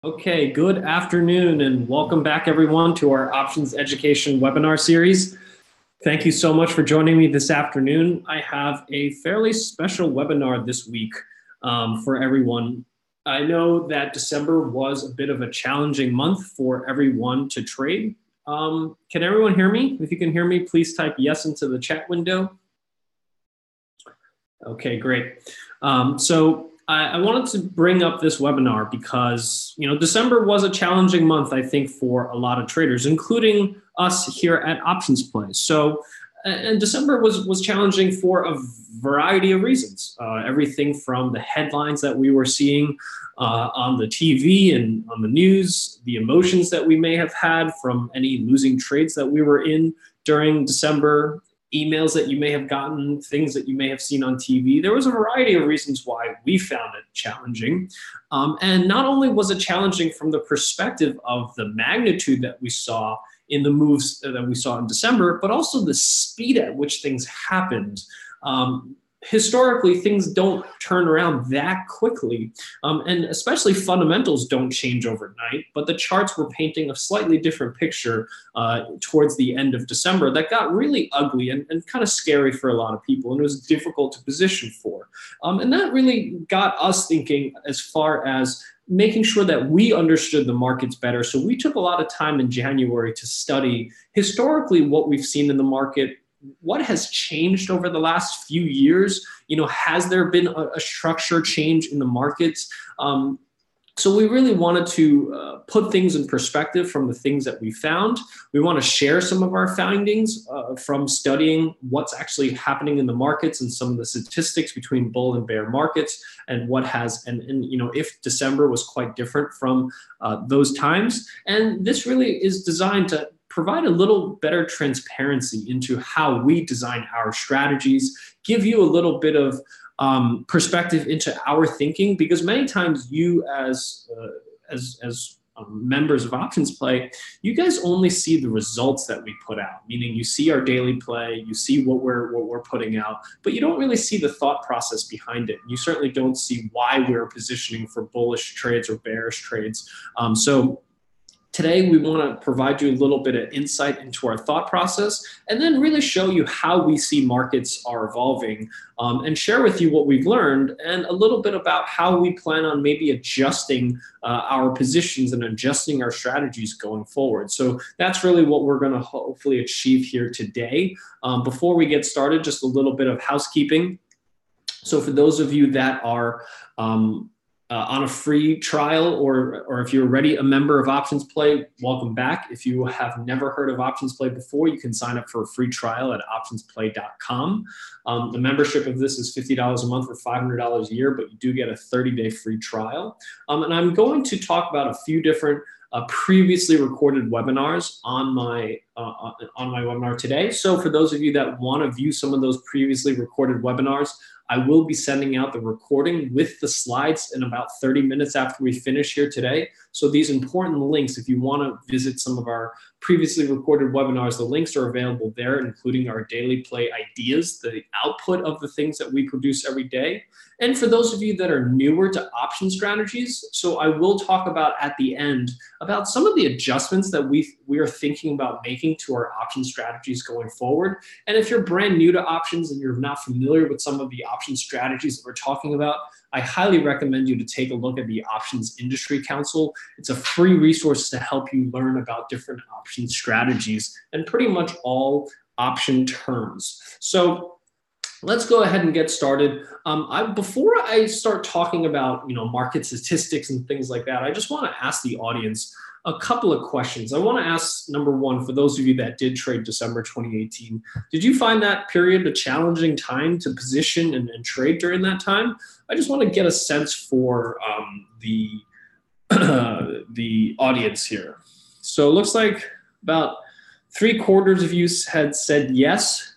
Okay, good afternoon and welcome back everyone to our options education webinar series. Thank you so much for joining me this afternoon. I have a fairly special webinar this week for everyone. I know that December was a bit of a challenging month for everyone to trade. Can everyone hear me? If you can hear me, please type yes into the chat window. Okay, great. I wanted to bring up this webinar because, December was a challenging month, I think, for a lot of traders, including us here at Options Play. And December was challenging for a variety of reasons. Everything from the headlines that we were seeing on the TV and on the news, the emotions that we may have had from any losing trades that we were in during December, emails that you may have gotten, things that you may have seen on TV. There was a variety of reasons why we found it challenging. And not only was it challenging from the perspective of the magnitude that we saw in the moves that we saw in December, but also the speed at which things happened. Historically, things don't turn around that quickly, and especially fundamentals don't change overnight, but the charts were painting a slightly different picture towards the end of December that got really ugly and kind of scary for a lot of people, and it was difficult to position for. And that really got us thinking as far as making sure that we understood the markets better. So we took a lot of time in January to study historically what we've seen in the market. What has changed over the last few years? Has there been a structure change in the markets? So we really wanted to put things in perspective from the things that we found. We want to share some of our findings from studying what's actually happening in the markets and some of the statistics between bull and bear markets and what has, and if December was quite different from those times. And this really is designed to provide a little better transparency into how we design our strategies, give you a little bit of perspective into our thinking, because many times you as members of Options Play, you guys only see the results that we put out, meaning you see our daily play, you see what we're putting out, but you don't really see the thought process behind it. You certainly don't see why we're positioning for bullish trades or bearish trades. Today, we want to provide you a little bit of insight into our thought process and then really show you how we see markets are evolving and share with you what we've learned and a little bit about how we plan on maybe adjusting our positions and adjusting our strategies going forward. So that's really what we're going to hopefully achieve here today. Before we get started, just a little bit of housekeeping. So for those of you that are on a free trial, or if you're already a member of Options Play, welcome back. If you have never heard of Options Play before, you can sign up for a free trial at optionsplay.com. The membership of this is $50 a month or $500 a year, but you do get a 30-day free trial. And I'm going to talk about a few different previously recorded webinars on my webinar today. So for those of you that want to view some of those previously recorded webinars, I will be sending out the recording with the slides in about 30 minutes after we finish here today. So these important links, if you want to visit some of our previously recorded webinars, the links are available there, including our daily play ideas, the output of the things that we produce every day. And for those of you that are newer to option strategies, so I will talk about at the end about some of the adjustments that we are thinking about making to our option strategies going forward. And if you're brand new to options and you're not familiar with some of the option strategies that we're talking about, I highly recommend you to take a look at the Options Industry Council. It's a free resource to help you learn about different option strategies and pretty much all option terms. So let's go ahead and get started. Before I start talking about market statistics and things like that, I just want to ask the audience a couple of questions. I want to ask, number one, for those of you that did trade December 2018, did you find that period a challenging time to position and trade during that time? I just want to get a sense for the the audience here. So it looks like about 3/4 of you had said yes.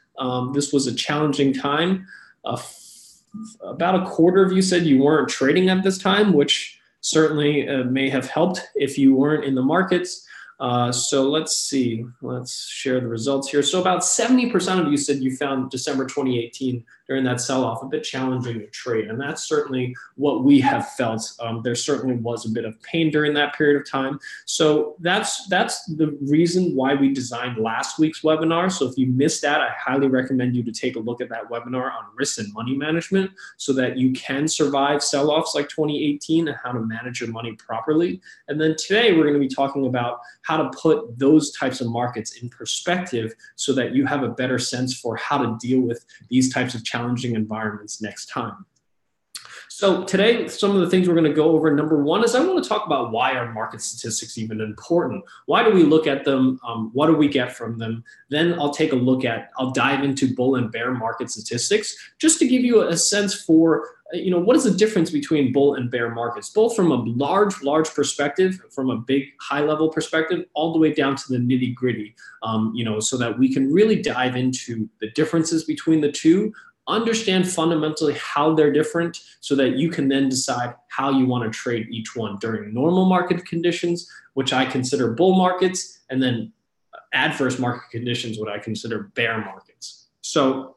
This was a challenging time. About 1/4 of you said you weren't trading at this time, which certainly may have helped if you weren't in the markets. So let's see, let's share the results here. So about 70% of you said you found December 2018 during that sell-off a bit challenging to trade. And that's certainly what we have felt. There certainly was a bit of pain during that period of time. So that's the reason why we designed last week's webinar. So if you missed that, I highly recommend you to take a look at that webinar on risk and money management so that you can survive sell-offs like 2018 and how to manage your money properly. And then today we're going to be talking about how to put those types of markets in perspective so that you have a better sense for how to deal with these types of challenging environments next time. So today, some of the things we're going to go over, number one is I want to talk about why are market statistics even important? Why do we look at them? What do we get from them? Then I'll dive into bull and bear market statistics just to give you a sense for what is the difference between bull and bear markets, both from a large perspective, from a big high level perspective, all the way down to the nitty gritty, so that we can really dive into the differences between the two, understand fundamentally how they're different so that you can then decide how you want to trade each one during normal market conditions, which I consider bull markets, and then adverse market conditions, what I consider bear markets. So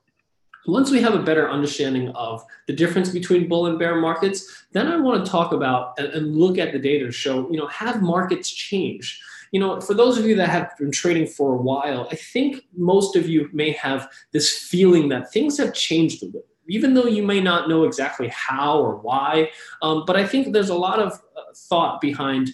once we have a better understanding of the difference between bull and bear markets, then I want to talk about and look at the data to show, have markets changed? For those of you that have been trading for a while, I think most of you may have this feeling that things have changed a little, even though you may not know exactly how or why. But I think there's a lot of thought behind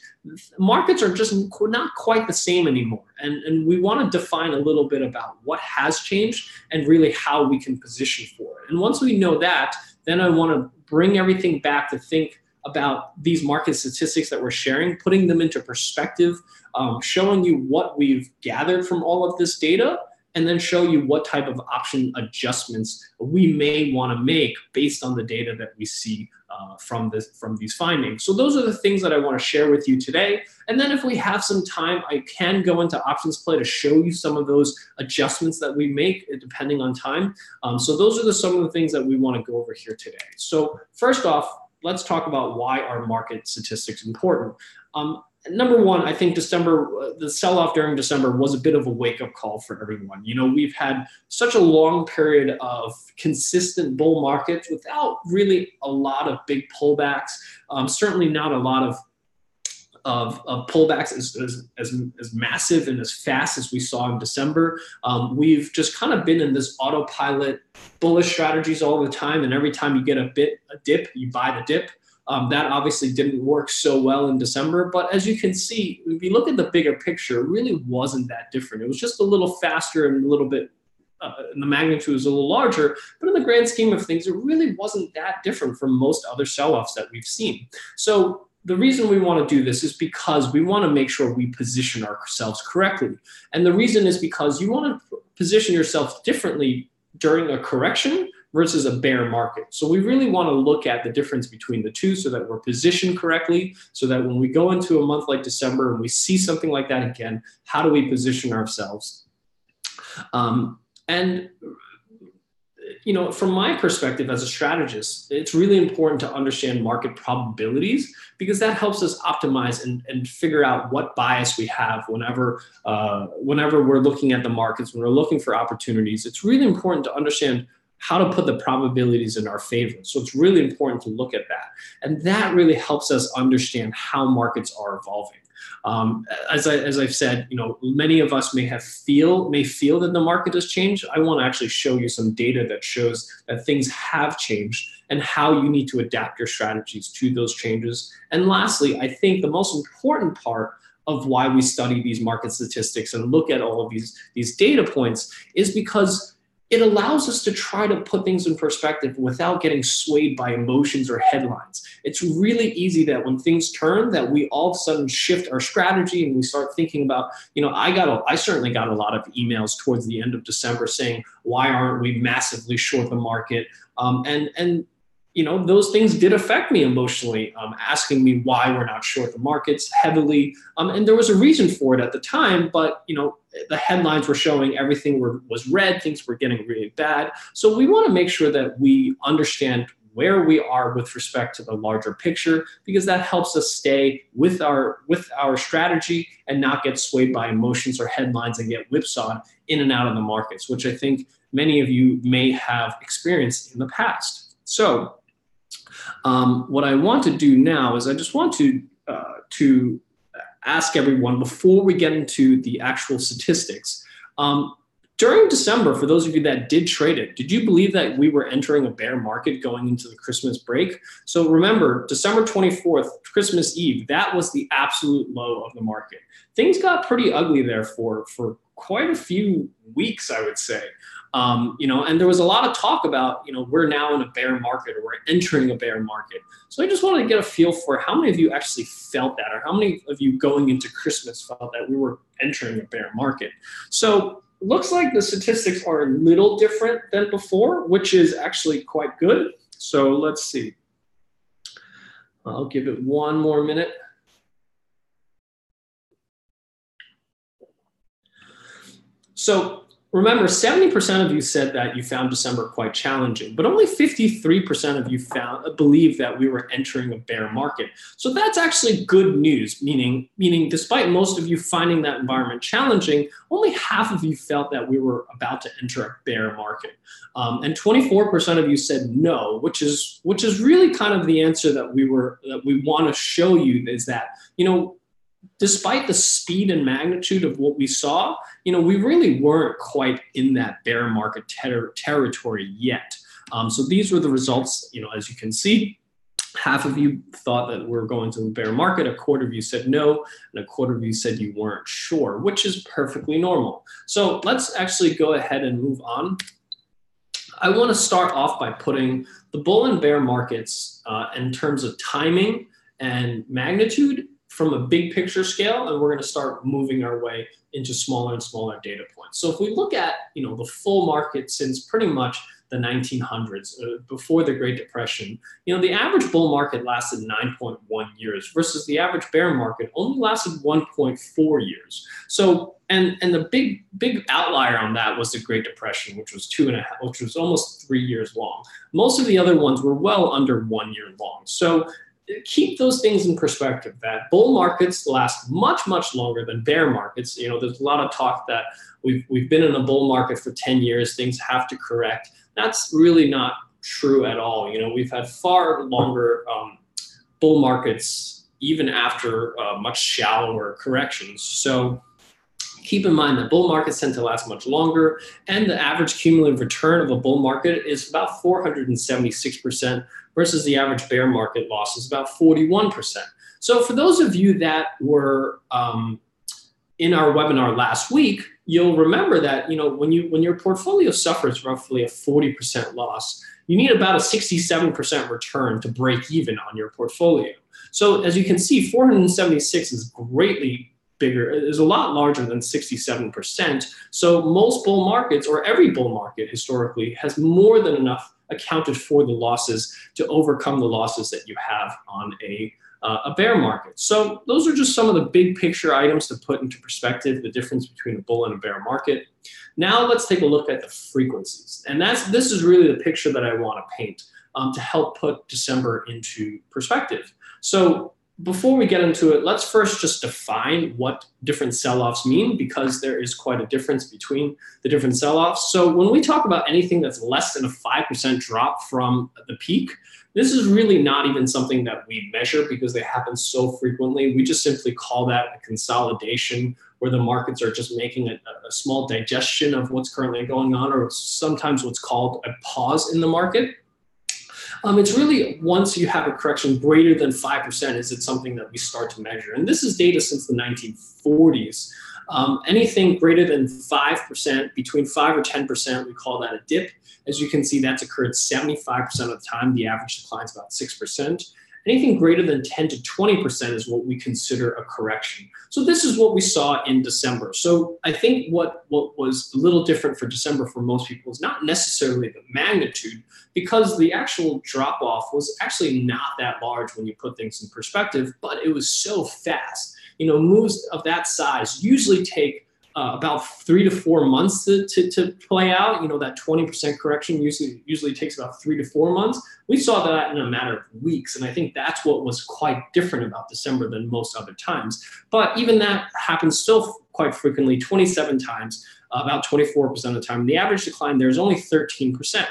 markets are just not quite the same anymore. And we want to define a little bit about what has changed and really how we can position for it. And once we know that, then I want to bring everything back to think about these market statistics that we're sharing, putting them into perspective, showing you what we've gathered from all of this data, and then show you what type of option adjustments we may want to make based on the data that we see from these findings. So those are the things that I want to share with you today. And then if we have some time, I can go into options play to show you some of those adjustments that we make depending on time. So those are some of the things that we want to go over here today. So first off, let's talk about why are market statistics important. Number one, I think the sell-off during December was a bit of a wake-up call for everyone. We've had such a long period of consistent bull markets without really a lot of big pullbacks. Certainly not a lot of pullbacks as massive and as fast as we saw in December. We've just kind of been in this autopilot bullish strategies all the time, and every time you get a dip, you buy the dip. That obviously didn't work so well in December, but as you can see, if you look at the bigger picture, it really wasn't that different. It was just a little faster and a little bit, and the magnitude was a little larger, but in the grand scheme of things, it really wasn't that different from most other sell-offs that we've seen. So the reason we want to do this is because we want to make sure we position ourselves correctly. And the reason is because you want to position yourself differently during a correction versus a bear market. So we really want to look at the difference between the two so that we're positioned correctly, so that when we go into a month like December and we see something like that again, how do we position ourselves? From my perspective as a strategist, it's really important to understand market probabilities because that helps us optimize and figure out what bias we have whenever we're looking at the markets, when we're looking for opportunities. It's really important to understand how to put the probabilities in our favor. So it's really important to look at that. And that really helps us understand how markets are evolving. As I've said, many of us may feel that the market has changed. I want to actually show you some data that shows that things have changed and how you need to adapt your strategies to those changes. And lastly, I think the most important part of why we study these market statistics and look at all of these data points is because it allows us to try to put things in perspective without getting swayed by emotions or headlines. It's really easy that when things turn, that we all of a sudden shift our strategy and we start thinking about, I certainly got a lot of emails towards the end of December saying, why aren't we massively short the market? Those things did affect me emotionally, asking me why we're not short the markets heavily. And there was a reason for it at the time, but, the headlines were showing everything was red, things were getting really bad. So we want to make sure that we understand where we are with respect to the larger picture, because that helps us stay with our strategy and not get swayed by emotions or headlines and get whipsawed in and out of the markets, which I think many of you may have experienced in the past. So what I want to do now is I just want to ask everyone, before we get into the actual statistics, during December, for those of you that did trade it, did you believe that we were entering a bear market going into the Christmas break? So remember, December 24th, Christmas Eve, that was the absolute low of the market. Things got pretty ugly there for quite a few weeks, I would say. And there was a lot of talk about, we're now in a bear market, or we're entering a bear market. So I just wanted to get a feel for how many of you actually felt that, or how many of you going into Christmas felt that we were entering a bear market. So looks like the statistics are a little different than before, which is actually quite good. So let's see. I'll give it one more minute. So remember, 70% of you said that you found December quite challenging, but only 53% of you believe that we were entering a bear market. So that's actually good news, meaning despite most of you finding that environment challenging, only half of you felt that we were about to enter a bear market. And 24% of you said no, which is really kind of the answer that we want to show you, is that, despite the speed and magnitude of what we saw, we really weren't quite in that bear market territory yet. So these were the results, as you can see. Half of you thought that we're going to a bear market, a quarter of you said no, and a quarter of you said you weren't sure, which is perfectly normal. So let's actually go ahead and move on. I want to start off by putting the bull and bear markets in terms of timing and magnitude from a big picture scale, and we're going to start moving our way into smaller and smaller data points. So if we look at the full market since pretty much the 1900s, before the Great Depression, the average bull market lasted 9.1 years versus the average bear market only lasted 1.4 years. So and the big outlier on that was the Great Depression, which was which was almost 3 years long. Most of the other ones were well under 1 year long. So keep those things in perspective, that bull markets last much, much longer than bear markets. There's a lot of talk that we've been in a bull market for 10 years, things have to correct. That's really not true at all. We've had far longer bull markets, even after much shallower corrections. So keep in mind that bull markets tend to last much longer, and the average cumulative return of a bull market is about 476% versus the average bear market loss is about 41%. So for those of you that were in our webinar last week, you'll remember that when your portfolio suffers roughly a 40% loss, you need about a 67% return to break even on your portfolio. So as you can see, 476 is greatly bigger, is a lot larger than 67%. So most bull markets, or every bull market historically, has more than enough accounted for the losses to overcome the losses that you have on a bear market. So those are just some of the big picture items to put into perspective, the difference between a bull and a bear market. Now let's take a look at the frequencies. And this is really the picture that I want to paint to help put December into perspective. So before we get into it, let's first just define what different sell-offs mean, because there is quite a difference between the different sell-offs. So when we talk about anything that's less than a 5% drop from the peak, this is really not even something that we measure because they happen so frequently. We just simply call that a consolidation, where the markets are just making a small digestion of what's currently going on, or sometimes what's called a pause in the market. It's really once you have a correction greater than 5%, is it something that we start to measure. And this is data since the 1940s. Anything greater than 5%, between 5 or 10%, we call that a dip. As you can see, that's occurred 75% of the time. The average decline is about 6%. Anything greater than 10 to 20% is what we consider a correction. So this is what we saw in December. So I think what was a little different for December for most people is not necessarily the magnitude, because the actual drop off was actually not that large when you put things in perspective, but it was so fast. Moves of that size usually take about 3 to 4 months to play out. You know, that 20% correction usually takes about 3 to 4 months. We saw that in a matter of weeks, and I think that's what was quite different about December than most other times. But even that happens still quite frequently, 27 times, about 24% of the time. The average decline there is only 13%.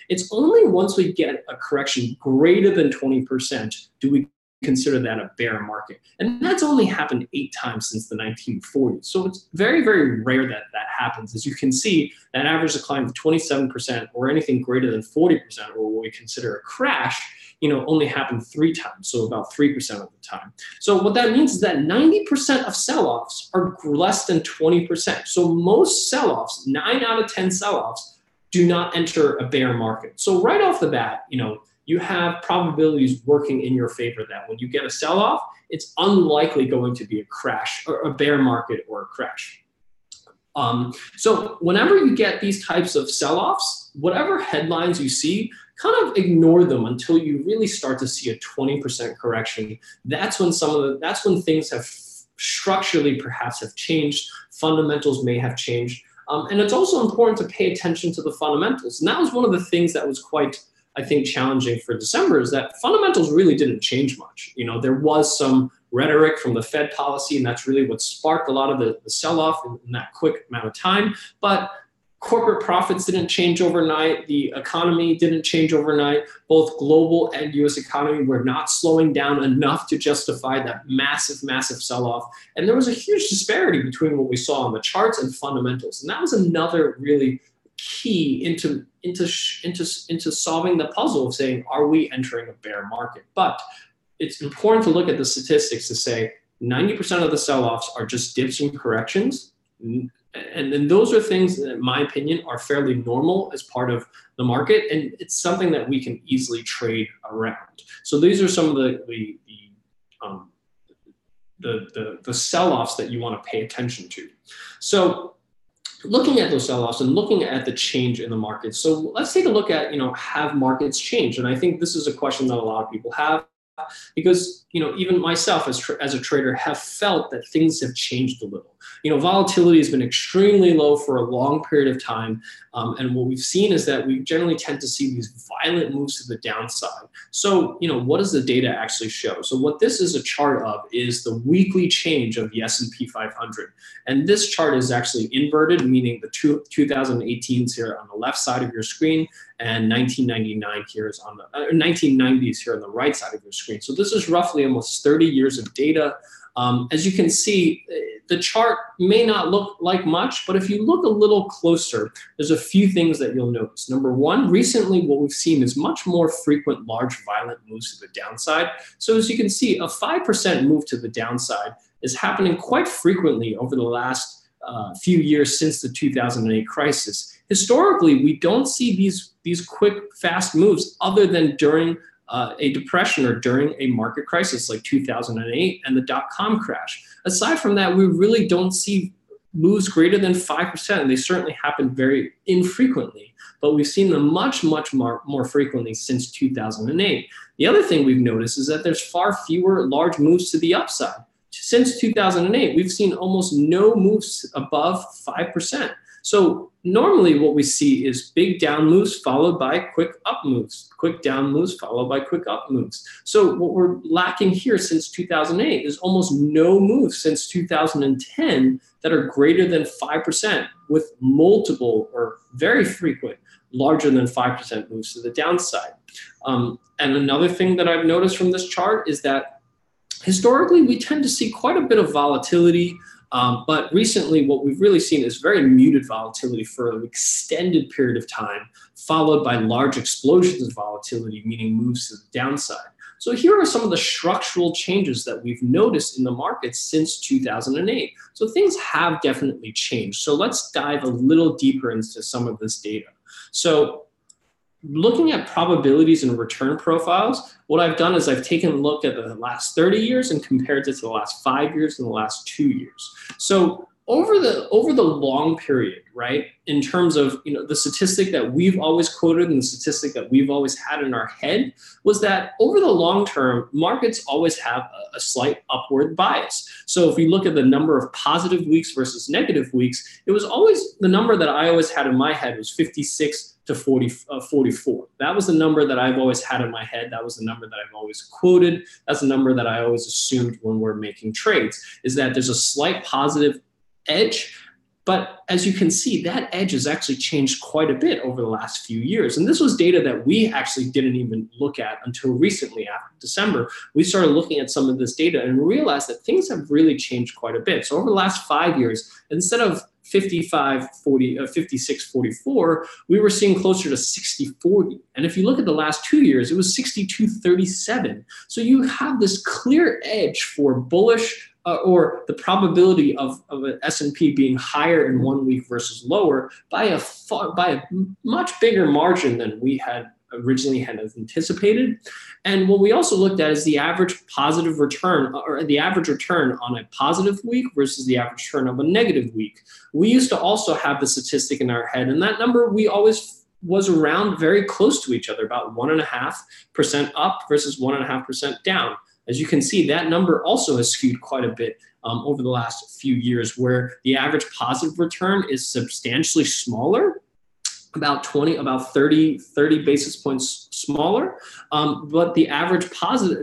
It's only once we get a correction greater than 20% do we consider that a bear market. And that's only happened 8 times since the 1940s. So it's very, very rare that that happens. As you can see, that average decline of 27% or anything greater than 40%, or what we consider a crash, you know, only happened 3 times, so about 3% of the time. So what that means is that 90% of sell-offs are less than 20%. So most sell-offs, 9 out of 10 sell-offs, do not enter a bear market. So right off the bat, you know, you have probabilities working in your favor that when you get a sell-off, it's unlikely going to be a crash or a bear market or a crash. So whenever you get these types of sell-offs, whatever headlines you see, kind of ignore them until you really start to see a 20% correction. That's when that's when things have structurally perhaps have changed, fundamentals may have changed. And it's also important to pay attention to the fundamentals. And that was one of the things that was quite, I think, challenging for December, is that fundamentals really didn't change much. You know, there was some rhetoric from the Fed policy, and that's really what sparked a lot of the sell-off in that quick amount of time. But corporate profits didn't change overnight. The economy didn't change overnight. Both global and US economy were not slowing down enough to justify that massive, massive sell-off. And there was a huge disparity between what we saw on the charts and fundamentals. And that was another really key into solving the puzzle of saying, are we entering a bear market? But it's important to look at the statistics to say 90% of the sell-offs are just dips and corrections. And then those are things that, in my opinion, are fairly normal as part of the market. And it's something that we can easily trade around. So these are some of the sell-offs that you want to pay attention to. So looking at those sell-offs and looking at the change in the market. So let's take a look at, have markets changed? And I think this is a question that a lot of people have, because, even myself as a trader have felt that things have changed a little. Volatility has been extremely low for a long period of time. And what we've seen is that we generally tend to see these violent moves to the downside. So, what does the data actually show? So what this is a chart of is the weekly change of the S&P 500. And this chart is actually inverted, meaning the 2018s here on the left side of your screen and 1999 here is on the 1990s here on the right side of your screen. So this is roughly almost 30 years of data. As you can see, the chart may not look like much, but if you look a little closer, there's a few things that you'll notice. Number one, recently what we've seen is much more frequent large violent moves to the downside. So as you can see, a 5% move to the downside is happening quite frequently over the last few years since the 2008 crisis. Historically, we don't see these quick, fast moves other than during a depression or during a market crisis like 2008 and the dot-com crash. Aside from that, we really don't see moves greater than 5%. And they certainly happen very infrequently, but we've seen them much, much more frequently since 2008. The other thing we've noticed is that there's far fewer large moves to the upside. Since 2008, we've seen almost no moves above 5%. So normally what we see is big down moves followed by quick up moves, quick down moves followed by quick up moves. So what we're lacking here since 2008 is almost no moves since 2010 that are greater than 5% with multiple or very frequent larger than 5% moves to the downside. And another thing that I've noticed from this chart is that historically we tend to see quite a bit of volatility. But recently, what we've really seen is very muted volatility for an extended period of time, followed by large explosions of volatility, meaning moves to the downside. So here are some of the structural changes that we've noticed in the markets since 2008. So things have definitely changed. So let's dive a little deeper into some of this data. So looking at probabilities and return profiles, what I've done is I've taken a look at the last 30 years and compared it to the last 5 years and the last 2 years. So over the long period, right? In terms of, the statistic that we've always quoted and the statistic that we've always had in our head was that over the long term, markets always have a slight upward bias. So if you look at the number of positive weeks versus negative weeks, it was always the number that I always had in my head was 56 to 44. That was the number that I've always had in my head. That was the number that I've always quoted. That's the number that I always assumed when we're making trades, is that there's a slight positive edge. But as you can see, that edge has actually changed quite a bit over the last few years. And this was data that we actually didn't even look at until recently after December. We started looking at some of this data and realized that things have really changed quite a bit. So over the last 5 years, instead of 56-44, we were seeing closer to 60-40. And if you look at the last 2 years, it was 62-37. So you have this clear edge for bullish or the probability of an S&P being higher in 1 week versus lower by a much bigger margin than we had originally had anticipated. And what we also looked at is the average positive return, or the average return on a positive week versus the average return of a negative week. We used to also have the statistic in our head, and that number we always was around very close to each other, about 1.5% up versus 1.5% down. As you can see, that number also has skewed quite a bit over the last few years, where the average positive return is substantially smaller, about 30 basis points smaller, but the average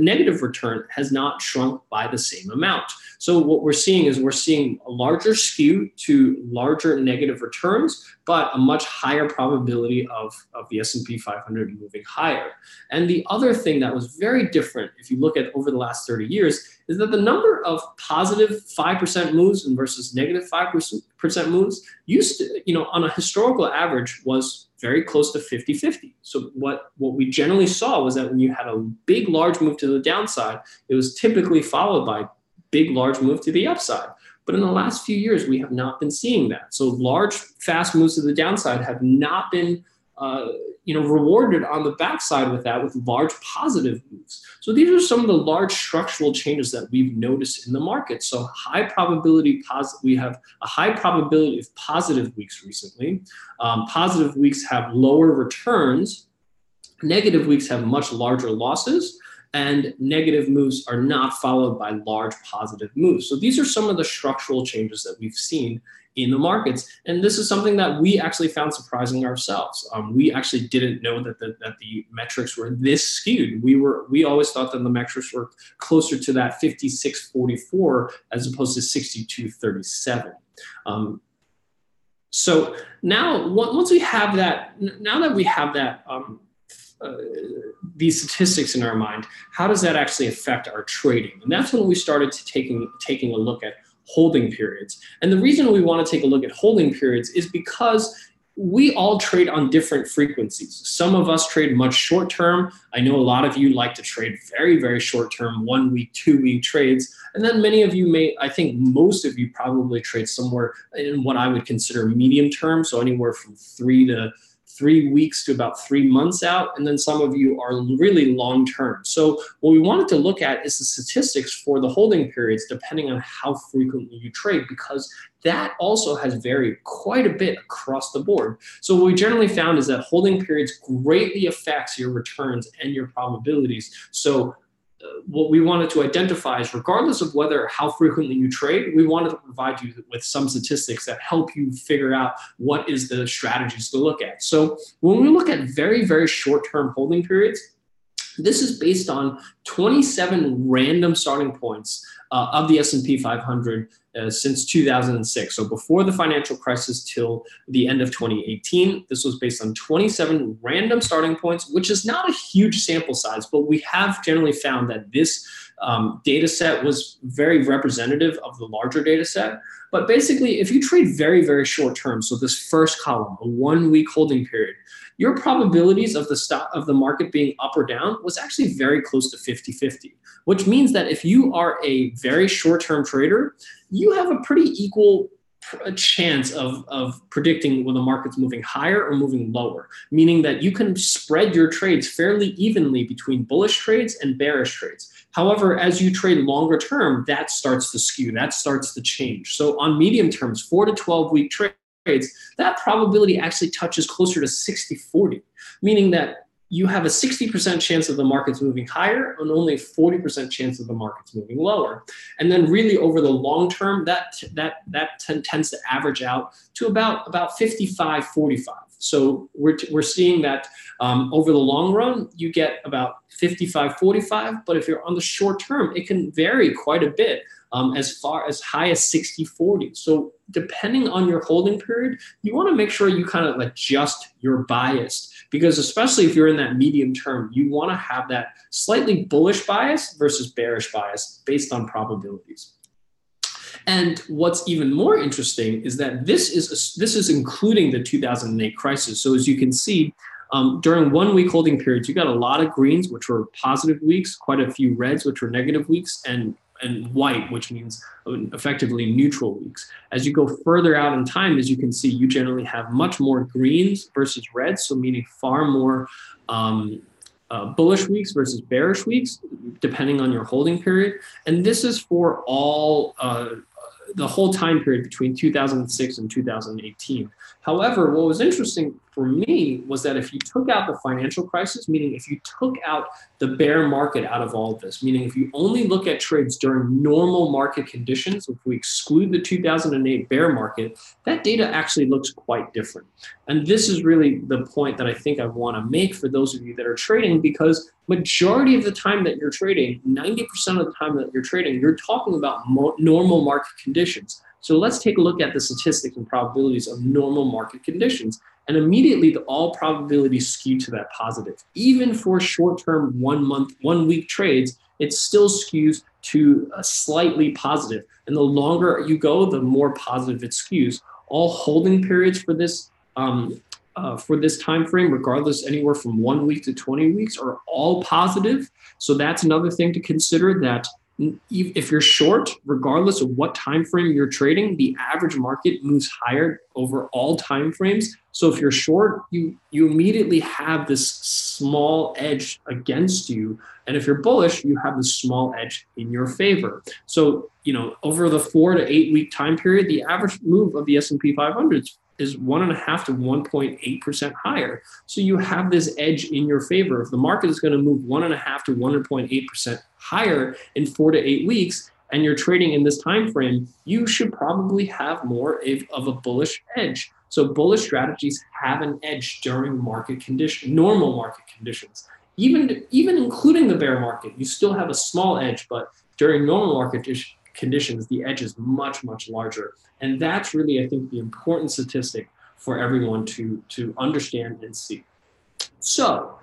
negative return has not shrunk by the same amount. So what we're seeing is we're seeing a larger skew to larger negative returns, but a much higher probability of the S&P 500 moving higher. And the other thing that was very different, if you look at over the last 30 years, is that the number of positive 5% moves versus negative 5% moves used to, on a historical average, was very close to 50-50. So what we generally saw was that when you had a big, large move to the downside, it was typically followed by big, large move to the upside. But in the last few years, we have not been seeing that. So large, fast moves to the downside have not been rewarded on the backside with that, with large positive moves. So these are some of the large structural changes that we've noticed in the market. So we have a high probability of positive weeks recently. Positive weeks have lower returns. Negative weeks have much larger losses. And negative moves are not followed by large positive moves. So these are some of the structural changes that we've seen in the markets. And this is something that we actually found surprising ourselves. We actually didn't know that the metrics were this skewed. We always thought that the metrics were closer to that 56-44 as opposed to 62-37. So now, once we have that, these statistics in our mind, how does that actually affect our trading? And that's when we started taking a look at holding periods. And the reason we want to take a look at holding periods is because we all trade on different frequencies. Some of us trade much short term. I know a lot of you like to trade very, very short term, 1 week, 2 week trades. And then many of you I think most of you probably trade somewhere in what I would consider medium term. So anywhere from 3 weeks to about 3 months out, and then some of you are really long term. So what we wanted to look at is the statistics for the holding periods depending on how frequently you trade, because that also has varied quite a bit across the board. So what we generally found is that holding periods greatly affects your returns and your probabilities. So what we wanted to identify is, regardless of how frequently you trade, we wanted to provide you with some statistics that help you figure out what is the strategies to look at. So when we look at very, very short-term holding periods, this is based on 27 random starting points of the S&P 500 since 2006. So before the financial crisis till the end of 2018, this was based on 27 random starting points, which is not a huge sample size, but we have generally found that this data set was very representative of the larger data set. But basically, if you trade very, very short term, so this first column, a 1 week holding period, your probabilities of the market being up or down was actually very close to 50-50, which means that if you are a very short-term trader, you have a pretty equal a chance of predicting when the market's moving higher or moving lower, meaning that you can spread your trades fairly evenly between bullish trades and bearish trades. However, as you trade longer term, that starts to skew, that starts to change. So on medium terms, 4 to 12 week trades, that probability actually touches closer to 60-40, meaning that you have a 60% chance of the markets moving higher and only a 40% chance of the markets moving lower. And then really over the long term, that tends to average out to about 55-45. So we're seeing that over the long run, you get about 55-45, but if you're on the short term, it can vary quite a bit, as far as high as 60-40. So depending on your holding period, you want to make sure you kind of adjust your bias, because especially if you're in that medium term, you want to have that slightly bullish bias versus bearish bias based on probabilities. And what's even more interesting is that this is including the 2008 crisis. So as you can see, during 1 week holding periods, you got a lot of greens, which were positive weeks, quite a few reds, which were negative weeks, and white, which means effectively neutral weeks. As you go further out in time, as you can see, you generally have much more greens versus reds, so meaning far more bullish weeks versus bearish weeks, depending on your holding period. And this is for all the whole time period between 2006 and 2018. However, what was interesting for me was that if you took out the financial crisis, meaning if you took out the bear market out of all of this, meaning if you only look at trades during normal market conditions, if we exclude the 2008 bear market, that data actually looks quite different. And this is really the point that I think I want to make for those of you that are trading, because majority of the time that you're trading, 90% of the time that you're trading, you're talking about normal market conditions. So let's take a look at the statistics and probabilities of normal market conditions. And immediately, all probabilities skew to that positive. Even for short-term 1 week trades, it still skews to a slightly positive. And the longer you go, the more positive it skews. All holding periods for this time frame, regardless, anywhere from 1 week to 20 weeks, are all positive. So that's another thing to consider, that if you're short, regardless of what time frame you're trading, the average market moves higher over all time frames. So if you're short, you immediately have this small edge against you. And if you're bullish, you have this small edge in your favor. So, over the 4 to 8 week time period, the average move of the S&P 500 is 1.5 to 1.8% higher. So you have this edge in your favor. If the market is going to move 1.5 to 1.8% higher in 4 to 8 weeks, and you're trading in this time frame, you should probably have more of a bullish edge. So bullish strategies have an edge during normal market conditions. Even including the bear market, you still have a small edge, but during normal market conditions, the edge is much, much larger. And that's really, I think, the important statistic for everyone to understand and see. So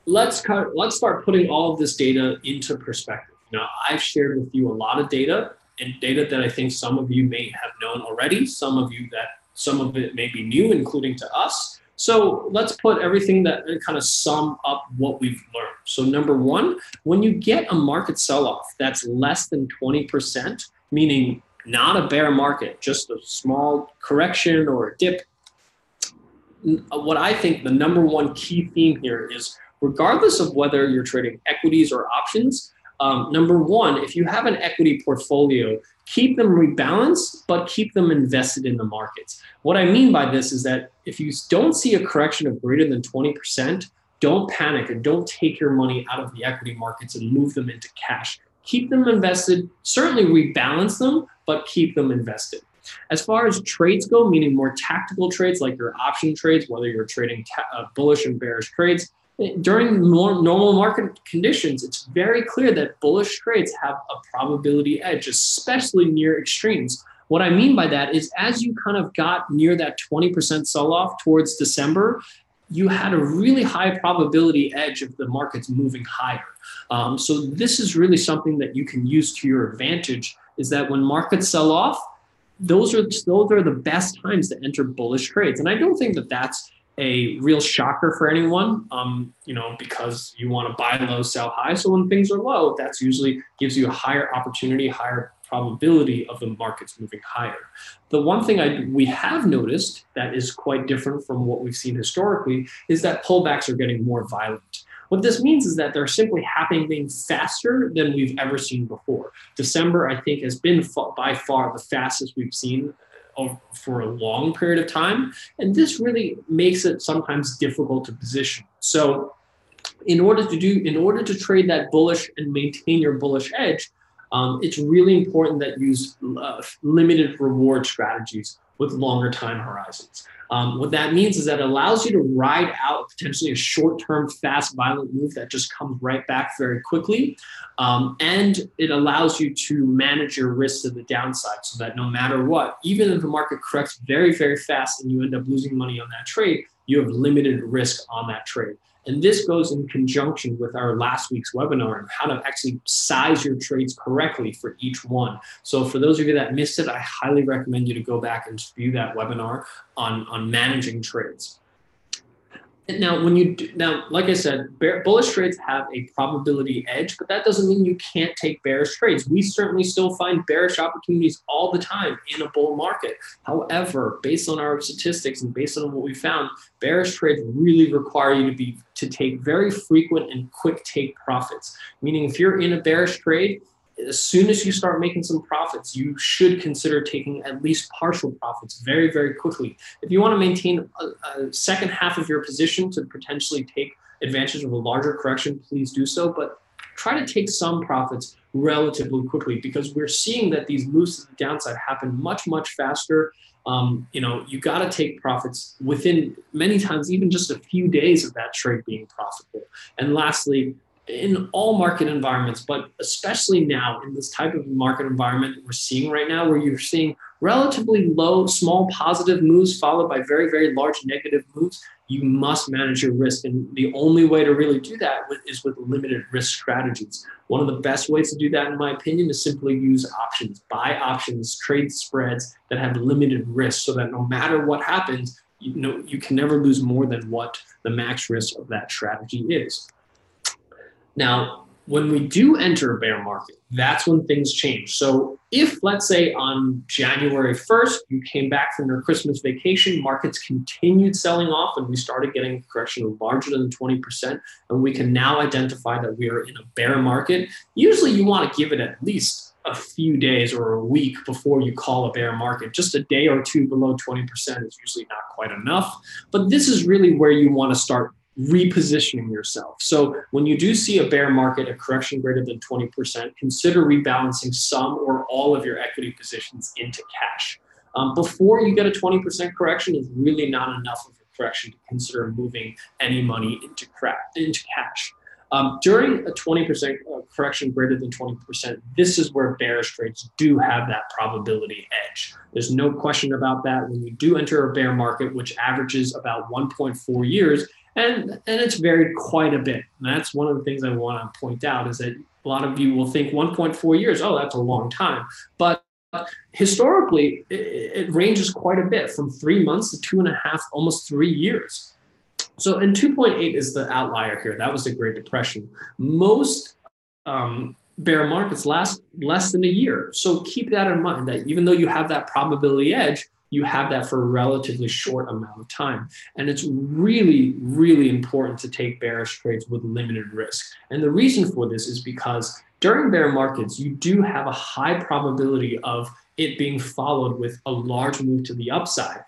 let's start putting all of this data into perspective. Now, I've shared with you a lot of data, and data that I think some of you may have known already, some of it may be new, including to us. So let's put everything that kind of sum up what we've learned. So number one, when you get a market sell-off that's less than 20%, meaning not a bear market, just a small correction or a dip, what I think the number one key theme here is, regardless of whether you're trading equities or options, number one, if you have an equity portfolio, keep them rebalanced, but keep them invested in the markets. What I mean by this is that if you don't see a correction of greater than 20%, don't panic and don't take your money out of the equity markets and move them into cash. Keep them invested, certainly rebalance them, but keep them invested. As far as trades go, meaning more tactical trades like your option trades, whether you're trading bullish and bearish trades, during more normal market conditions, it's very clear that bullish trades have a probability edge, especially near extremes. What I mean by that is, as you kind of got near that 20% sell-off towards December, you had a really high probability edge of the markets moving higher. So this is really something that you can use to your advantage, is that when markets sell off, those are the best times to enter bullish trades. And I don't think that that's a real shocker for anyone, because you want to buy low, sell high. So when things are low, that's usually gives you a higher opportunity, higher probability of the markets moving higher. The one thing we have noticed that is quite different from what we've seen historically is that pullbacks are getting more violent. What this means is that they're simply happening faster than we've ever seen before. December, I think, has been by far the fastest we've seen for a long period of time. And this really makes it sometimes difficult to position. So in order to trade that bullish and maintain your bullish edge, it's really important that you use limited reward strategies with longer time horizons. What that means is that it allows you to ride out potentially a short-term, fast, violent move that just comes right back very quickly. And it allows you to manage your risk to the downside so that no matter what, even if the market corrects very, very fast and you end up losing money on that trade, you have limited risk on that trade. And this goes in conjunction with our last week's webinar on how to actually size your trades correctly for each one. So for those of you that missed it, I highly recommend you to go back and view that webinar on managing trades. Now, like I said, bullish trades have a probability edge, but that doesn't mean you can't take bearish trades. We certainly still find bearish opportunities all the time in a bull market. However, based on our statistics and based on what we found, bearish trades really require you to take very frequent and quick take profits. Meaning, if you're in a bearish trade, as soon as you start making some profits, you should consider taking at least partial profits very, very quickly. If you want to maintain a second half of your position to potentially take advantage of a larger correction, please do so. But try to take some profits relatively quickly because we're seeing that these moves to the downside happen much, much faster. You got to take profits within many times, even just a few days of that trade being profitable. And lastly, in all market environments, but especially now in this type of market environment that we're seeing right now, where you're seeing relatively low, small positive moves followed by very, very large negative moves, you must manage your risk. And the only way to really do that is with limited risk strategies. One of the best ways to do that, in my opinion, is simply use options, buy options, trade spreads that have limited risk so that no matter what happens, you can never lose more than what the max risk of that strategy is. Now, when we do enter a bear market, that's when things change. So if, let's say, on January 1st, you came back from your Christmas vacation, markets continued selling off, and we started getting a correction larger than 20%, and we can now identify that we are in a bear market, usually you want to give it at least a few days or a week before you call a bear market. Just a day or two below 20% is usually not quite enough. But this is really where you want to start repositioning yourself. So when you do see a bear market, a correction greater than 20%, consider rebalancing some or all of your equity positions into cash. Before you get a 20% correction is really not enough of a correction to consider moving any money into cash. During a 20% correction greater than 20%, this is where bearish trades do have that probability edge. There's no question about that. When you do enter a bear market, which averages about 1.4 years, and it's varied quite a bit. And that's one of the things I want to point out is that a lot of you will think 1.4 years, oh, that's a long time. But historically, it ranges quite a bit from 3 months to 2.5, almost 3 years. So, and 2.8 is the outlier here. That was the Great Depression. Most bear markets last less than a year. So keep that in mind, that even though you have that probability edge, you have that for a relatively short amount of time. And it's really, really important to take bearish trades with limited risk. And the reason for this is because during bear markets, you do have a high probability of it being followed with a large move to the upside.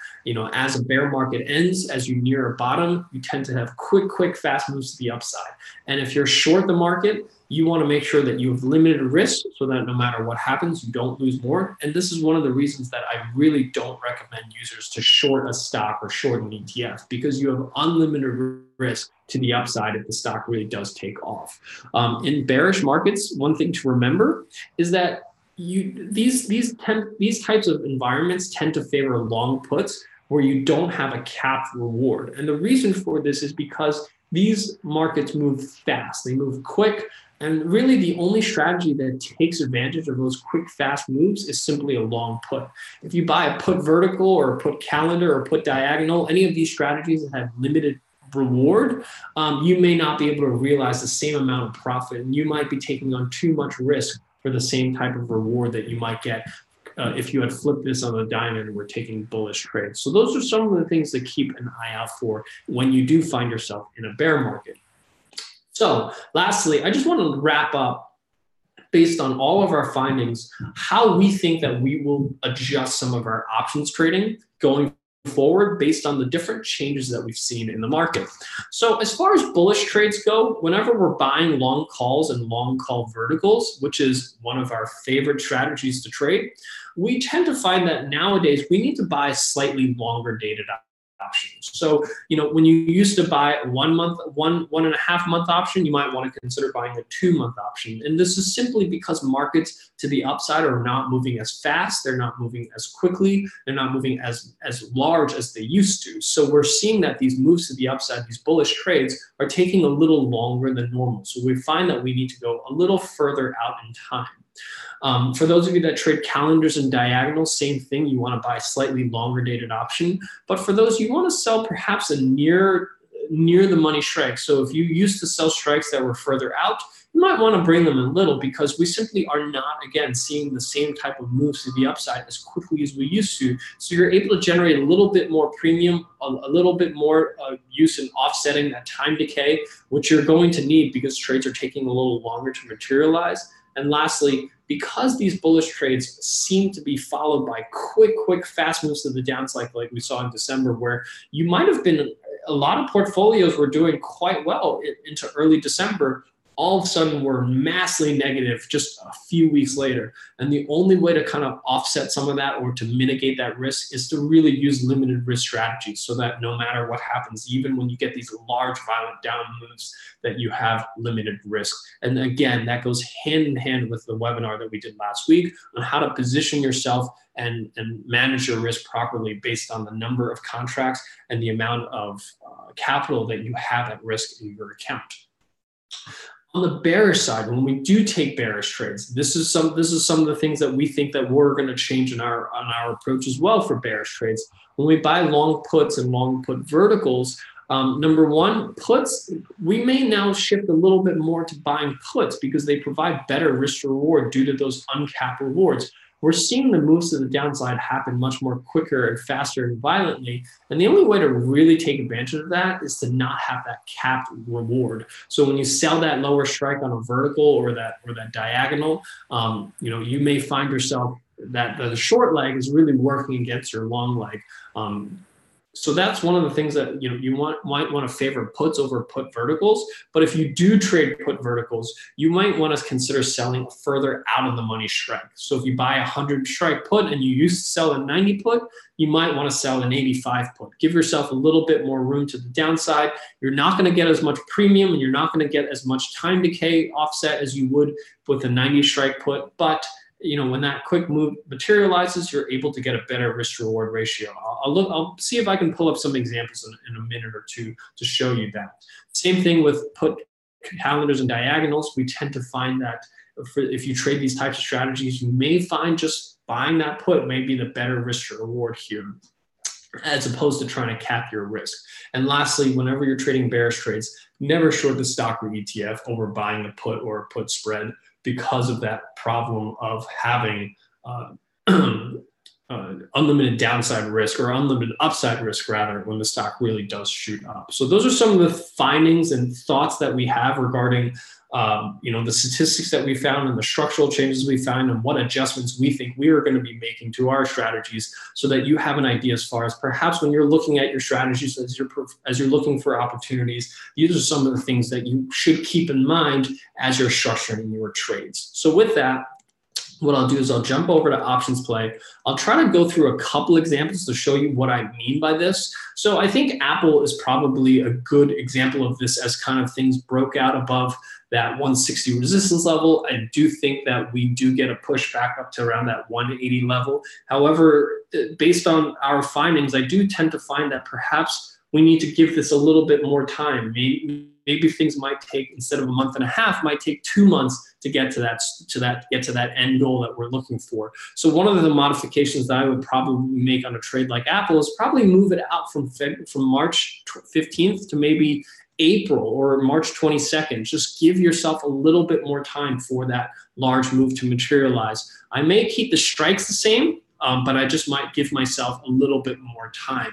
As a bear market ends, as you near a bottom, you tend to have quick, fast moves to the upside. And if you're short the market, you want to make sure that you have limited risk so that no matter what happens, you don't lose more. And this is one of the reasons that I really don't recommend users to short a stock or short an ETF, because you have unlimited risk to the upside if the stock really does take off. In bearish markets, one thing to remember is that these types of environments tend to favor long puts where you don't have a capped reward. And the reason for this is because these markets move fast, they move quick, and really the only strategy that takes advantage of those quick, fast moves is simply a long put. If you buy a put vertical or a put calendar or put diagonal, any of these strategies that have limited reward, you may not be able to realize the same amount of profit, and you might be taking on too much risk for the same type of reward that you might get if you had flipped this on a diamond and were taking bullish trades. So those are some of the things to keep an eye out for when you do find yourself in a bear market. So lastly, I just want to wrap up based on all of our findings, how we think that we will adjust some of our options trading going forward based on the different changes that we've seen in the market. So as far as bullish trades go, whenever we're buying long calls and long call verticals, which is one of our favorite strategies to trade, we tend to find that nowadays we need to buy slightly longer dated options. So, when you used to buy 1 month, one and a half month option, you might want to consider buying a 2-month option. And this is simply because markets to the upside are not moving as fast. They're not moving as quickly. They're not moving as large as they used to. So we're seeing that these moves to the upside, these bullish trades, are taking a little longer than normal. So we find that we need to go a little further out in time. For those of you that trade calendars and diagonals, same thing. You want to buy a slightly longer dated option. But for those, you want to sell perhaps a near the money strike. So if you used to sell strikes that were further out, you might want to bring them a little, because we simply are not, again, seeing the same type of moves to the upside as quickly as we used to. So you're able to generate a little bit more premium, a little bit more use in offsetting that time decay, which you're going to need because trades are taking a little longer to materialize. And lastly, because these bullish trades seem to be followed by quick, fast moves to the downside, like we saw in December, where you might have been, a lot of portfolios were doing quite well into early December, all of a sudden were massively negative just a few weeks later. And the only way to kind of offset some of that or to mitigate that risk is to really use limited risk strategies, so that no matter what happens, even when you get these large violent down moves, that you have limited risk. And again, that goes hand in hand with the webinar that we did last week on how to position yourself and manage your risk properly based on the number of contracts and the amount of capital that you have at risk in your account. On the bearish side, when we do take bearish trades, this is some of the things that we think that we're going to change on our approach as well for bearish trades. When we buy long puts and long put verticals, number one, puts, we may now shift a little bit more to buying puts because they provide better risk to reward due to those uncapped rewards. We're seeing the moves to the downside happen much more quicker and faster and violently. And the only way to really take advantage of that is to not have that capped reward. So when you sell that lower strike on a vertical or that diagonal, you may find yourself that the short leg is really working against your long leg. So that's one of the things that you might want to favor puts over put verticals. But if you do trade put verticals, you might want to consider selling further out of the money strike. So if you buy a 100 strike put and you used to sell a 90 put, you might want to sell an 85 put. Give yourself a little bit more room to the downside. You're not going to get as much premium and you're not going to get as much time decay offset as you would with a 90 strike put. But when that quick move materializes, you're able to get a better risk to reward ratio. I'll see if I can pull up some examples in a minute or two to show you that. Same thing with put calendars and diagonals. We tend to find that if you trade these types of strategies, you may find just buying that put may be the better risk to reward here, as opposed to trying to cap your risk. And lastly, whenever you're trading bearish trades, never short the stock or ETF over buying a put or a put spread, because of that problem of having unlimited downside risk, or unlimited upside risk rather, when the stock really does shoot up. So those are some of the findings and thoughts that we have regarding the statistics that we found and the structural changes we found and what adjustments we think we are going to be making to our strategies, so that you have an idea as far as perhaps when you're looking at your strategies as you're looking for opportunities, these are some of the things that you should keep in mind as you're structuring your trades. So with that, what I'll do is I'll jump over to options play. I'll try to go through a couple examples to show you what I mean by this. So I think Apple is probably a good example of this, as kind of things broke out above that 160 resistance level. I do think that we do get a push back up to around that 180 level. However, based on our findings, I do tend to find that perhaps we need to give this a little bit more time. Maybe things might take, instead of a month and a half, might take 2 months to get to that end goal that we're looking for. So one of the modifications that I would probably make on a trade like Apple is probably move it out from March 15th to maybe April or March 22nd. Just give yourself a little bit more time for that large move to materialize. I may keep the strikes the same, but I just might give myself a little bit more time.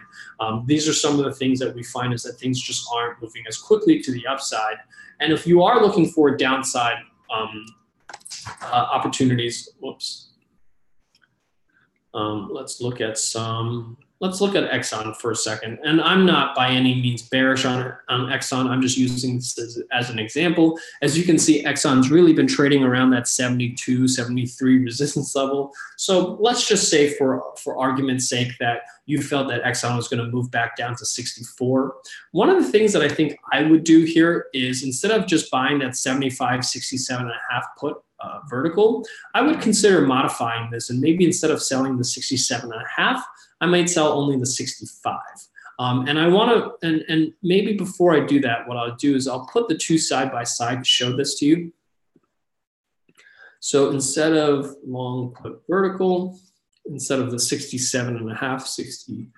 These are some of the things that we find is that things just aren't moving as quickly to the upside. And if you are looking for downside opportunities, let's look at Exxon for a second. And I'm not by any means bearish on Exxon. I'm just using this as an example. As you can see, Exxon's really been trading around that 72, 73 resistance level. So let's just say for argument's sake that you felt that Exxon was going to move back down to 64. One of the things that I think I would do here is instead of just buying that 75, 67.5 put vertical, I would consider modifying this, and maybe instead of selling the 67.5, I might sell only the 65. And I want to, and maybe before I do that, what I'll do is I'll put the two side by side to show this to you. So instead of long put vertical, instead of the 67.5, 60,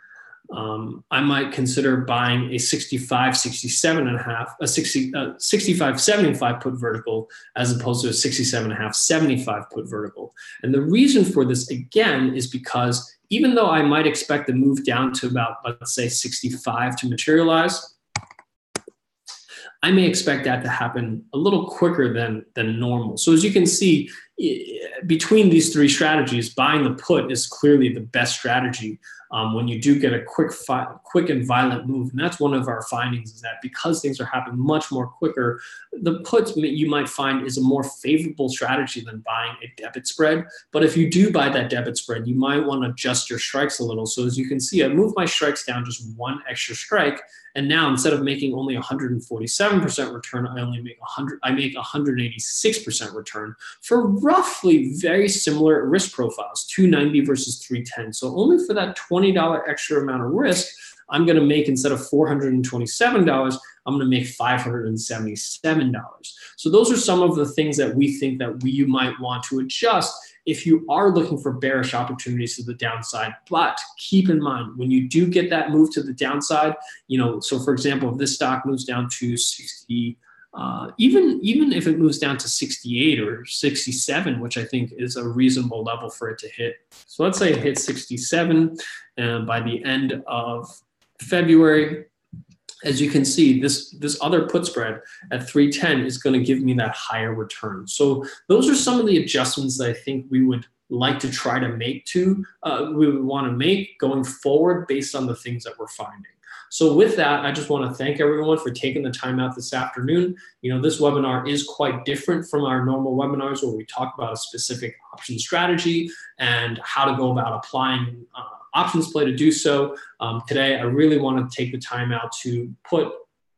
I might consider buying a 65, 67.5, a 65, 75 put vertical as opposed to a 67.5, 75 put vertical. And the reason for this, again, is because even though I might expect the move down to about, let's say, 65 to materialize, I may expect that to happen a little quicker than normal. So as you can see, between these three strategies, buying the put is clearly the best strategy when you do get a quick and violent move. And that's one of our findings, is that because things are happening much more quicker, the put you might find is a more favorable strategy than buying a debit spread. But if you do buy that debit spread, you might want to adjust your strikes a little. So as you can see, I moved my strikes down just one extra strike. And now instead of making only 147% return, I make 186% return for roughly very similar risk profiles, 290 versus 310. So only for that $20 extra amount of risk, I'm going to make, instead of $427, I'm going to make $577. So those are some of the things that we think that you might want to adjust if you are looking for bearish opportunities to the downside. But keep in mind, when you do get that move to the downside, so for example, if this stock moves down to 60, even if it moves down to 68 or 67, which I think is a reasonable level for it to hit. So let's say it hits 67 by the end of February. As you can see, this other put spread at 310 is going to give me that higher return. So those are some of the adjustments that I think we would like to try to make we would want to make going forward based on the things that we're finding. So with that, I just want to thank everyone for taking the time out this afternoon. This webinar is quite different from our normal webinars where we talk about a specific option strategy and how to go about applying options play to do so. Today, I really want to take the time out to put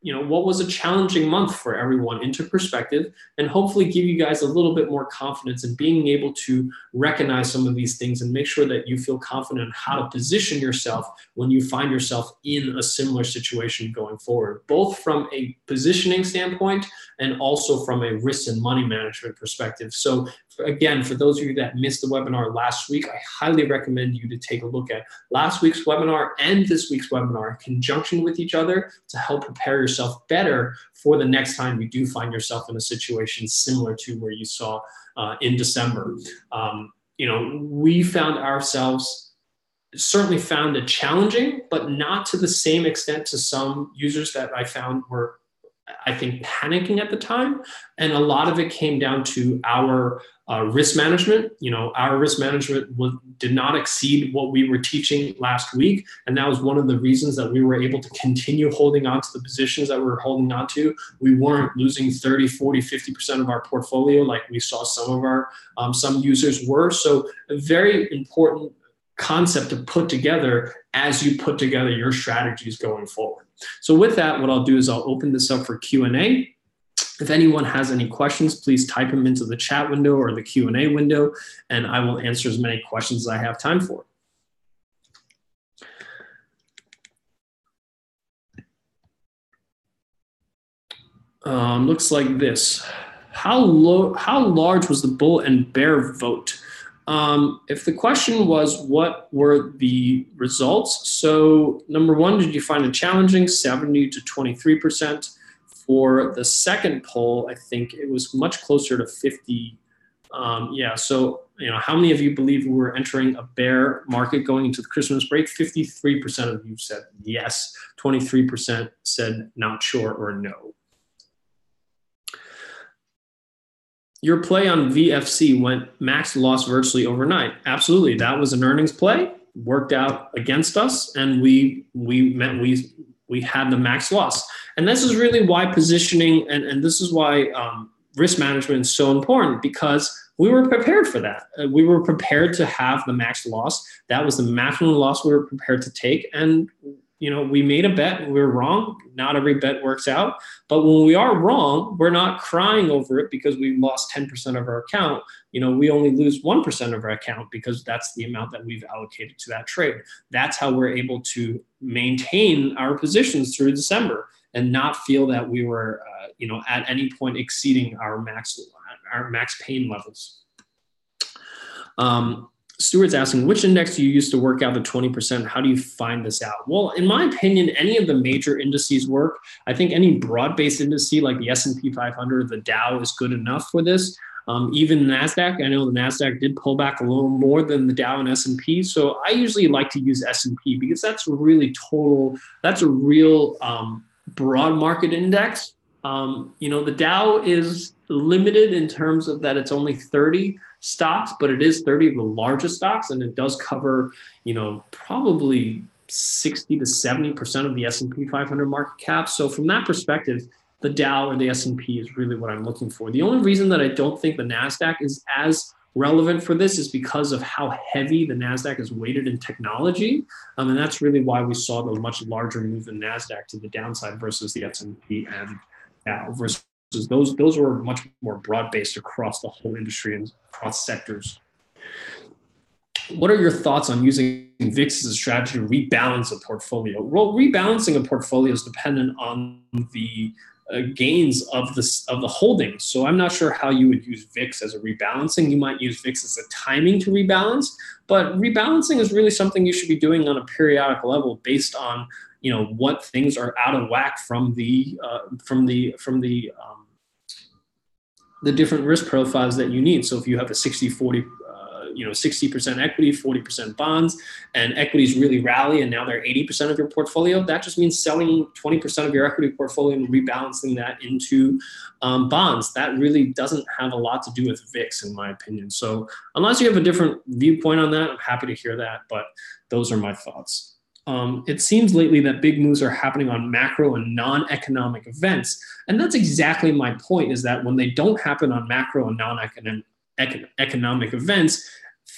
what was a challenging month for everyone into perspective, and hopefully give you guys a little bit more confidence in being able to recognize some of these things and make sure that you feel confident in how to position yourself when you find yourself in a similar situation going forward, both from a positioning standpoint and also from a risk and money management perspective. So again, for those of you that missed the webinar last week, I highly recommend you to take a look at last week's webinar and this week's webinar in conjunction with each other to help prepare yourself better for the next time you do find yourself in a situation similar to where you saw in December. We found ourselves, certainly found it challenging, but not to the same extent to some users that I found were, I think, panicking at the time. And a lot of it came down to our risk management. Our risk management did not exceed what we were teaching last week. And that was one of the reasons that we were able to continue holding on to the positions that we were holding on to. We weren't losing 30, 40, 50% of our portfolio like we saw some of our, some users were. So a very important concept to put together as you put together your strategies going forward. So with that, what I'll do is I'll open this up for Q&A. If anyone has any questions, please type them into the chat window or the Q&A window, and I will answer as many questions as I have time for. Looks like this. How large was the bull and bear vote? If the question was what were the results, so number one, did you find it challenging? 70 to 23%. For the second poll, I think it was much closer to 50. Yeah, so how many of you believe we were entering a bear market going into the Christmas break? 53% of you said yes. 23% said not sure or no. Your play on VFC went max loss virtually overnight. Absolutely, that was an earnings play, worked out against us, and we had the max loss. And this is really why positioning and this is why risk management is so important, because we were prepared for that. We were prepared to have the max loss. That was the maximum loss we were prepared to take. And we made a bet and we were wrong. Not every bet works out. But when we are wrong, we're not crying over it because we lost 10% of our account. We only lose 1% of our account because that's the amount that we've allocated to that trade. That's how we're able to maintain our positions through December and not feel that we were, at any point exceeding our max pain levels. Stuart's asking, which index do you use to work out the 20%? How do you find this out? Well, in my opinion, any of the major indices work. I think any broad-based index like the S&P 500, the Dow is good enough for this. Even NASDAQ, I know the NASDAQ did pull back a little more than the Dow and S&P. So I usually like to use S&P because that's really total. That's a real broad market index. The Dow is limited in terms of that it's only 30 stocks, but it is 30 of the largest stocks, and it does cover, probably 60 to 70% of the S&P 500 market cap. So from that perspective, the Dow or the S&P is really what I'm looking for. The only reason that I don't think the NASDAQ is as relevant for this is because of how heavy the NASDAQ is weighted in technology. And that's really why we saw the much larger move in NASDAQ to the downside versus the S&P and Dow versus those were much more broad-based across the whole industry and across sectors. What are your thoughts on using VIX as a strategy to rebalance a portfolio? Well, rebalancing a portfolio is dependent on the gains of the holdings. So I'm not sure how you would use VIX as a rebalancing. You might use VIX as a timing to rebalance, but rebalancing is really something you should be doing on a periodic level based on what things are out of whack from the different risk profiles that you need. So if you have a 60-40, 60% equity, 40% bonds, and equities really rally and now they're 80% of your portfolio, that just means selling 20% of your equity portfolio and rebalancing that into bonds. That really doesn't have a lot to do with VIX, in my opinion. So unless you have a different viewpoint on that, I'm happy to hear that, but those are my thoughts. It seems lately that big moves are happening on macro and non-economic events. And that's exactly my point, is that when they don't happen on macro and non-economic events,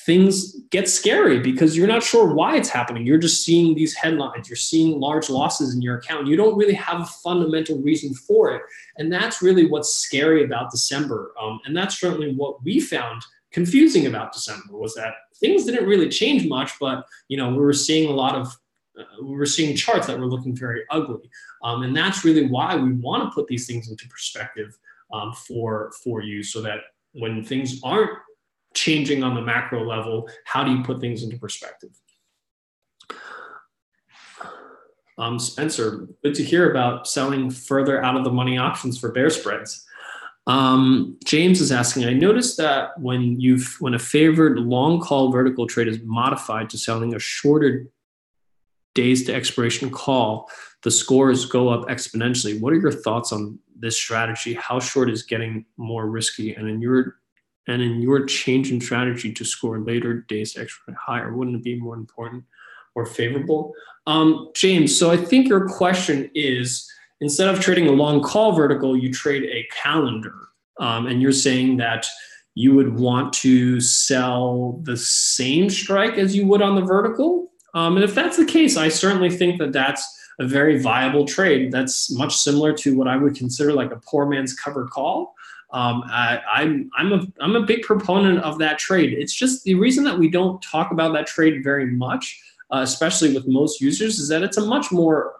things get scary because you're not sure why it's happening. You're just seeing these headlines. You're seeing large losses in your account. You don't really have a fundamental reason for it. And that's really what's scary about December. And that's certainly what we found confusing about December, was that things didn't really change much, but we were seeing we were seeing charts that were looking very ugly. And that's really why we want to put these things into perspective for you, so that when things aren't changing on the macro level, how do you put things into perspective? Spencer, good to hear about selling further out of the money options for bear spreads. James is asking, I noticed that when a favored long call vertical trade is modified to selling a shorter days to expiration call, the scores go up exponentially. What are your thoughts on this strategy? How short is getting more risky? And in your change in strategy to score later days to expiration higher, wouldn't it be more important or favorable? James, so I think your question is, instead of trading a long call vertical, you trade a calendar. And you're saying that you would want to sell the same strike as you would on the vertical. And if that's the case, I certainly think that that's a very viable trade. That's much similar to what I would consider like a poor man's covered call. I'm a big proponent of that trade. It's just the reason that we don't talk about that trade very much, especially with most users, is that it's a much more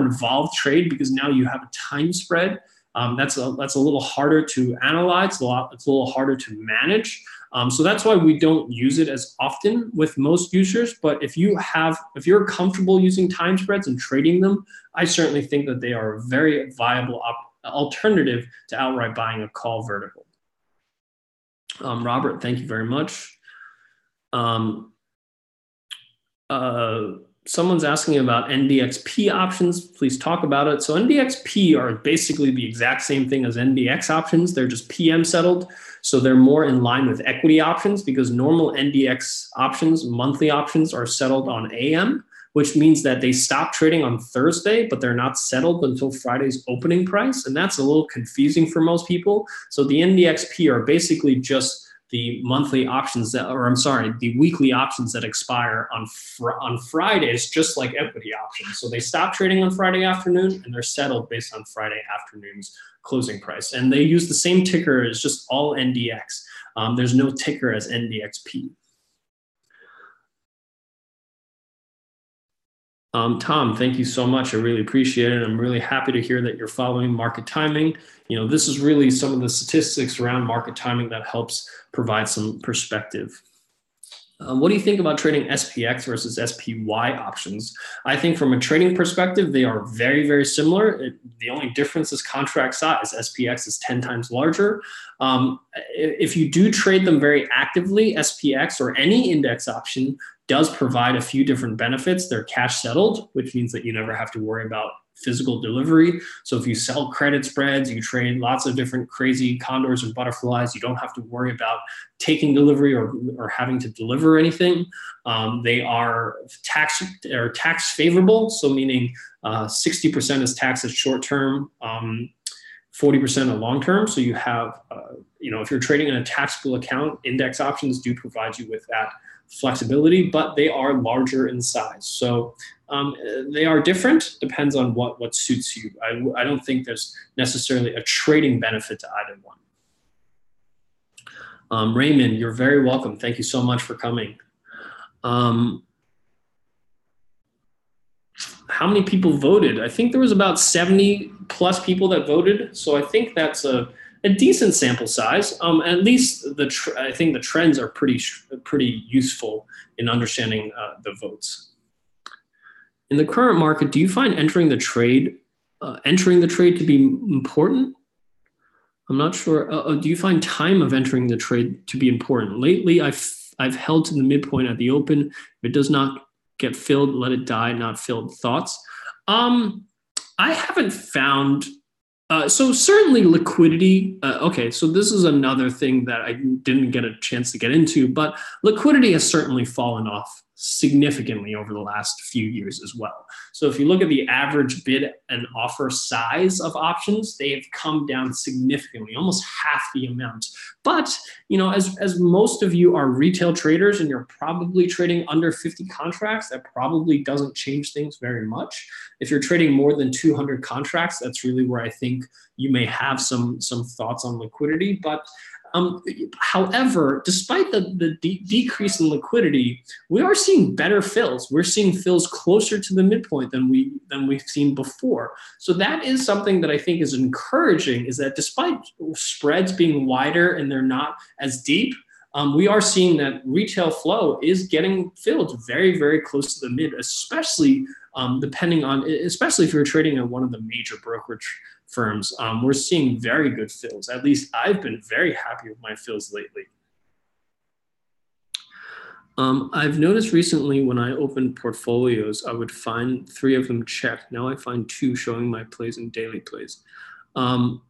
involved trade, because now you have a time spread. That's a little harder to analyze. It's a little harder to manage. So that's why we don't use it as often with most users. But if you're comfortable using time spreads and trading them, I certainly think that they are a very viable alternative to outright buying a call vertical. Robert, thank you very much. Someone's asking about NDXP options. Please talk about it. So NDXP are basically the exact same thing as NDX options. They're just PM settled. So they're more in line with equity options, because normal NDX options, monthly options, are settled on AM, which means that they stop trading on Thursday, but they're not settled until Friday's opening price. And that's a little confusing for most people. So the NDXP are basically just the monthly options the weekly options that expire on Fridays, just like equity options. So they stop trading on Friday afternoon and they're settled based on Friday afternoon's closing price. And they use the same ticker as just all NDX. There's no ticker as NDXP. Tom, thank you so much. I really appreciate it. I'm really happy to hear that you're following market timing. This is really some of the statistics around market timing that helps provide some perspective. What do you think about trading SPX versus SPY options? I think from a trading perspective, they are very, very similar. The only difference is contract size. SPX is 10 times larger. If you do trade them very actively, SPX or any index option does provide a few different benefits. They're cash settled, which means that you never have to worry about physical delivery. So if you sell credit spreads, you trade lots of different crazy condors and butterflies, you don't have to worry about taking delivery or having to deliver anything. They are tax favorable, so meaning 60% is taxed as short term, 40% of long term. So you have, if you're trading in a taxable account, index options do provide you with that flexibility, but they are larger in size. So they are different, depends on what suits you. I don't think there's necessarily a trading benefit to either one. Raymond, you're very welcome. Thank you so much for coming. How many people voted? I think there was about 70 plus people that voted. So I think that's a decent sample size. At least I think the trends are pretty useful in understanding the votes. In the current market, do you find entering the trade to be important? I'm not sure. Do you find time of entering the trade to be important? Lately, I've held to the midpoint at the open. If it does not get filled, let it die. Not filled. Thoughts? I haven't found. So certainly liquidity. Okay, so this is another thing that I didn't get a chance to get into, but liquidity has certainly fallen off significantly over the last few years as well. So if you look at the average bid and offer size of options, they have come down significantly, almost half the amount. But as most of you are retail traders and you're probably trading under 50 contracts, that probably doesn't change things very much. If you're trading more than 200 contracts, that's really where I think you may have some thoughts on liquidity. But however, despite the decrease in liquidity, we are seeing better fills. We're seeing fills closer to the midpoint than we've seen before. So that is something that I think is encouraging, is that despite spreads being wider and they're not as deep, we are seeing that retail flow is getting filled very, very close to the mid, especially especially if you're trading at one of the major brokerage firms. We're seeing very good fills. At least I've been very happy with my fills lately. I've noticed recently when I opened portfolios, I would find 3 of them checked. Now I find 2 showing my plays and daily plays. I'm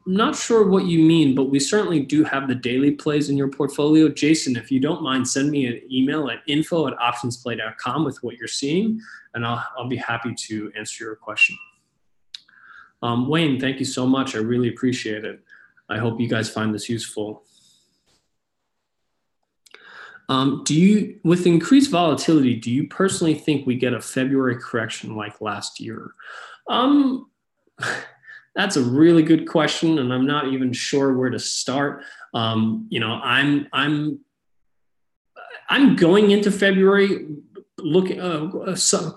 not sure what you mean, but we certainly do have the daily plays in your portfolio. Jason, if you don't mind, send me an email at info@optionsplay.com with what you're seeing, and I'll be happy to answer your question. Wayne, thank you so much. I really appreciate it. I hope you guys find this useful. With increased volatility, do you personally think we get a February correction like last year? That's a really good question, and I'm not even sure where to start. I'm going into February looking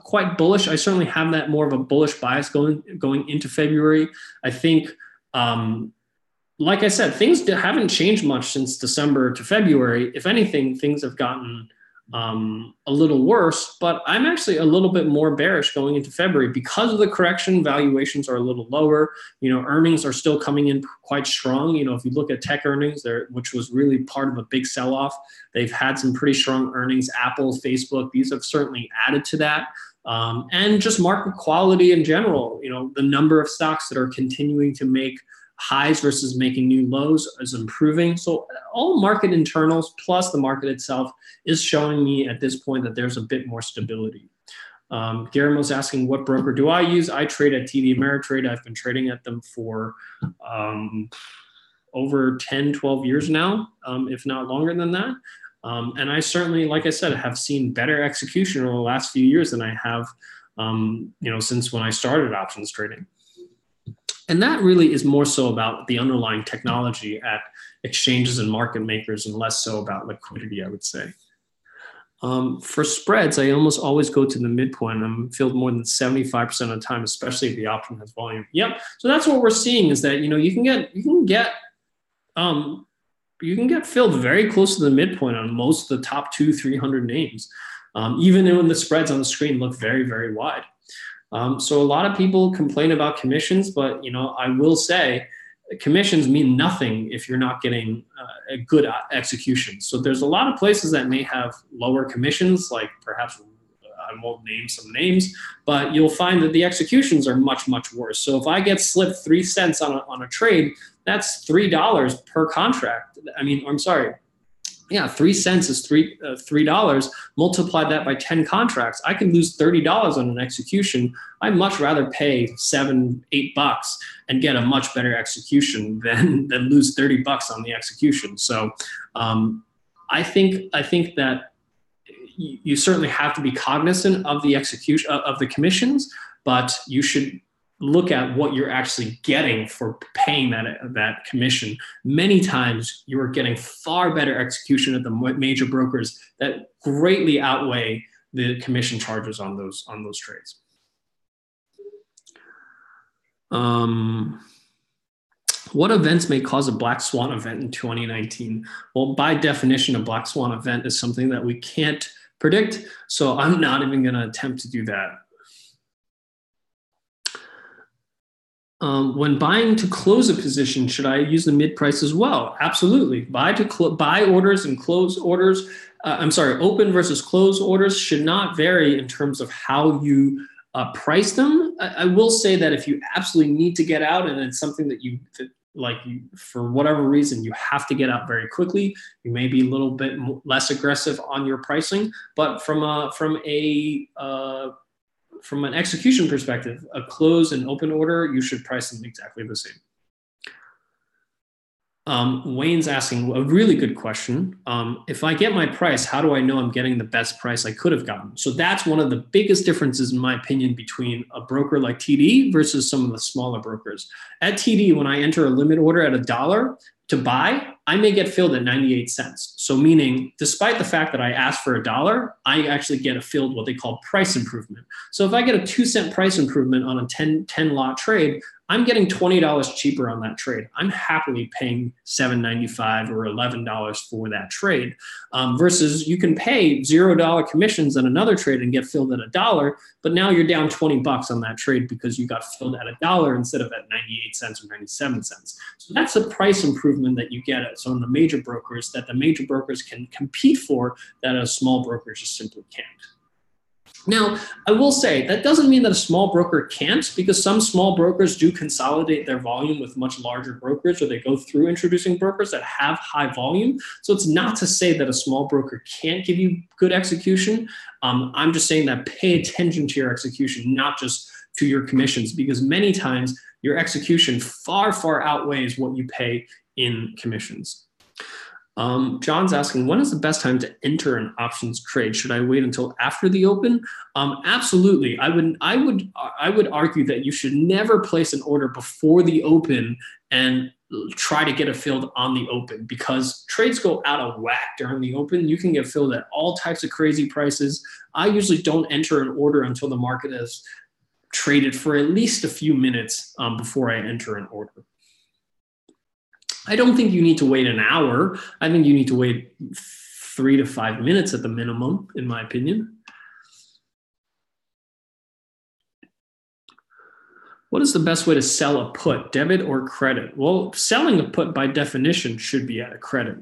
quite bullish. I certainly have that more of a bullish bias going into February. I think like I said, things haven't changed much since December to February. If anything, things have gotten a little worse, but I'm actually a little bit more bearish going into February because of the correction. Valuations are a little lower. Earnings are still coming in quite strong. If you look at tech earnings there, which was really part of a big sell-off, they've had some pretty strong earnings. Apple, Facebook, these have certainly added to that. And just market quality in general, the number of stocks that are continuing to make highs versus making new lows is improving. So all market internals plus the market itself is showing me at this point that there's a bit more stability. Guillermo's asking, what broker do I use? I trade at TD Ameritrade. I've been trading at them for over 10, 12 years now, if not longer than that. And I certainly, like I said, have seen better execution over the last few years than I have, since when I started options trading. And that really is more so about the underlying technology at exchanges and market makers and less so about liquidity, I would say. For spreads, I almost always go to the midpoint. I'm filled more than 75% of the time, especially if the option has volume. Yep. So that's what we're seeing is that, you can get filled very close to the midpoint on most of the top 200-300 names, even when the spreads on the screen look very, very wide. So a lot of people complain about commissions, but I will say commissions mean nothing if you're not getting a good execution. So there's a lot of places that may have lower commissions, like perhaps I won't name some names, but you'll find that the executions are much, much worse. So if I get slipped 3 cents on a trade, that's $3 per contract. I'm sorry. Yeah, 3 cents is $3. Multiply that by 10 contracts. I can lose $30 on an execution. I'd much rather pay $7, $8 and get a much better execution than lose $30 on the execution. So I think that you certainly have to be cognizant of the execution of the commissions, but you should look at what you're actually getting for paying that commission. Many times you are getting far better execution at the major brokers that greatly outweigh the commission charges on those trades. What events may cause a black swan event in 2019? Well, by definition, a black swan event is something that we can't predict, so I'm not even going to attempt to do that. When buying to close a position, should I use the mid price as well? Absolutely. Buy orders and close orders. Open versus close orders should not vary in terms of how you price them. I will say that if you absolutely need to get out and it's something that for whatever reason, you have to get out very quickly, you may be a little bit less aggressive on your pricing. But from an execution perspective, a close and open order, you should price them exactly the same. Wayne's asking a really good question. If I get my price, how do I know I'm getting the best price I could have gotten? So that's one of the biggest differences, in my opinion, between a broker like TD versus some of the smaller brokers. At TD, when I enter a limit order at $1 to buy, I may get filled at 98 cents. So meaning, despite the fact that I asked for $1, I actually get a filled what they call price improvement. So if I get a 2-cent price improvement on a 10 lot trade, I'm getting $20 cheaper on that trade. I'm happily paying $7.95 or $11 for that trade, versus you can pay $0 commissions on another trade and get filled at $1, but now you're down $20 on that trade because you got filled at $1 instead of at 98 cents or 97 cents. So that's a price improvement that you get at some of the major brokers that the major brokers can compete for that a small broker just simply can't. Now, I will say that doesn't mean that a small broker can't, because some small brokers do consolidate their volume with much larger brokers, or they go through introducing brokers that have high volume. So it's not to say that a small broker can't give you good execution. I'm just saying that pay attention to your execution, not just to your commissions, because many times your execution far, far outweighs what you pay in commissions. John's asking, when is the best time to enter an options trade? Should I wait until after the open? Absolutely. I would argue that you should never place an order before the open and try to get it filled on the open, because trades go out of whack during the open. You can get filled at all types of crazy prices. I usually don't enter an order until the market has traded for at least a few minutes before I enter an order. I don't think you need to wait an hour. I think you need to wait 3 to 5 minutes at the minimum, in my opinion. What is the best way to sell a put, debit or credit? Well, selling a put by definition should be at a credit.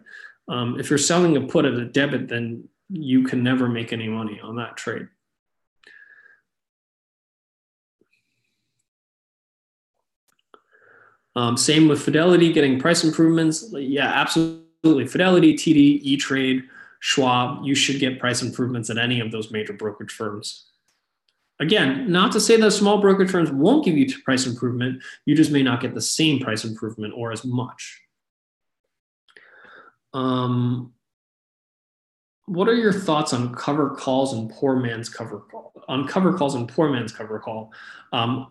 If you're selling a put at a debit, then you can never make any money on that trade. Same with Fidelity, getting price improvements. Yeah, absolutely. Fidelity, TD, E-Trade, Schwab, you should get price improvements at any of those major brokerage firms. Again, not to say that small brokerage firms won't give you price improvement. You just may not get the same price improvement or as much. What are your thoughts on cover calls and poor man's cover call? On cover calls and poor man's cover call?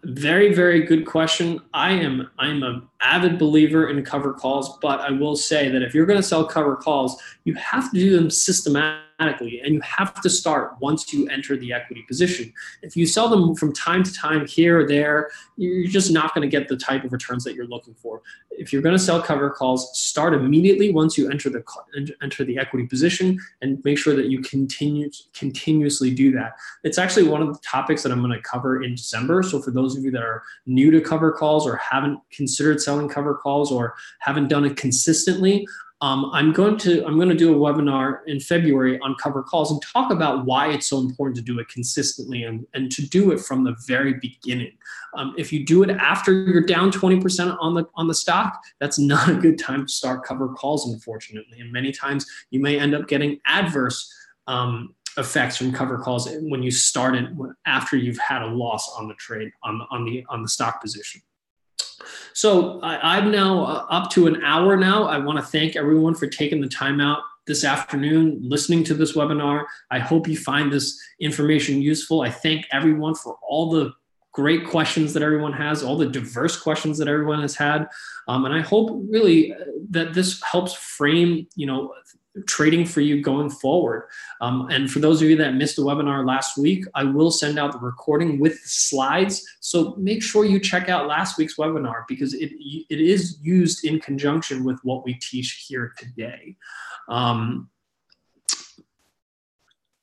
Very, very good question. I'm an avid believer in cover calls, but I will say that if you're going to sell cover calls, you have to do them systematically, and you have to start once you enter the equity position. If you sell them from time to time here or there, you're just not going to get the type of returns that you're looking for. If you're going to sell cover calls, start immediately once you enter the equity position, and make sure that you continuously do that. It's actually one of the topics that I'm going to cover in December. So for those of you that are new to cover calls or haven't considered selling cover calls or haven't done it consistently, I'm going to do a webinar in February on cover calls and talk about why it's so important to do it consistently and to do it from the very beginning. If you do it after you're down 20% on the stock, that's not a good time to start cover calls, unfortunately. And many times you may end up getting adverse effects from cover calls when you start it after you've had a loss on the trade on the stock position. So I'm now up to an hour now. I want to thank everyone for taking the time out this afternoon, listening to this webinar. I hope you find this information useful. I thank everyone for all the great questions that everyone has, all the diverse questions that everyone has had. And I hope really that this helps frame, trading for you going forward. And for those of you that missed the webinar last week, I will send out the recording with the slides. So make sure you check out last week's webinar because it is used in conjunction with what we teach here today.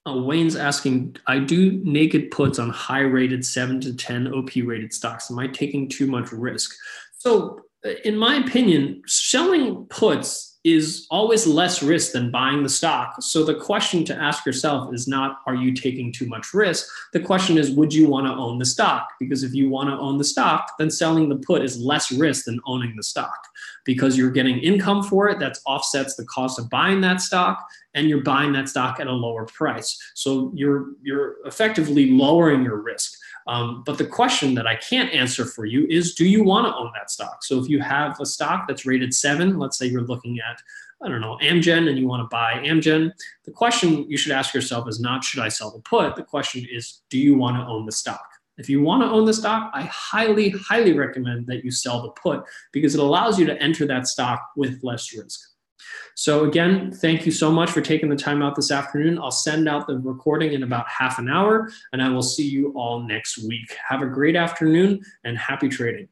Wayne's asking, I do naked puts on high rated 7 to 10 OP rated stocks. Am I taking too much risk? So in my opinion, selling puts is always less risk than buying the stock. So the question to ask yourself is not, are you taking too much risk? The question is, would you want to own the stock? Because if you want to own the stock, then selling the put is less risk than owning the stock because you're getting income for it that offsets the cost of buying that stock, and you're buying that stock at a lower price. So you're effectively lowering your risk. But the question that I can't answer for you is, do you want to own that stock? So if you have a stock that's rated 7, let's say you're looking at, I don't know, Amgen, and you want to buy Amgen, the question you should ask yourself is not, should I sell the put? The question is, do you want to own the stock? If you want to own the stock, I highly, highly recommend that you sell the put because it allows you to enter that stock with less risk. So again, thank you so much for taking the time out this afternoon. I'll send out the recording in about half an hour, and I will see you all next week. Have a great afternoon and happy trading.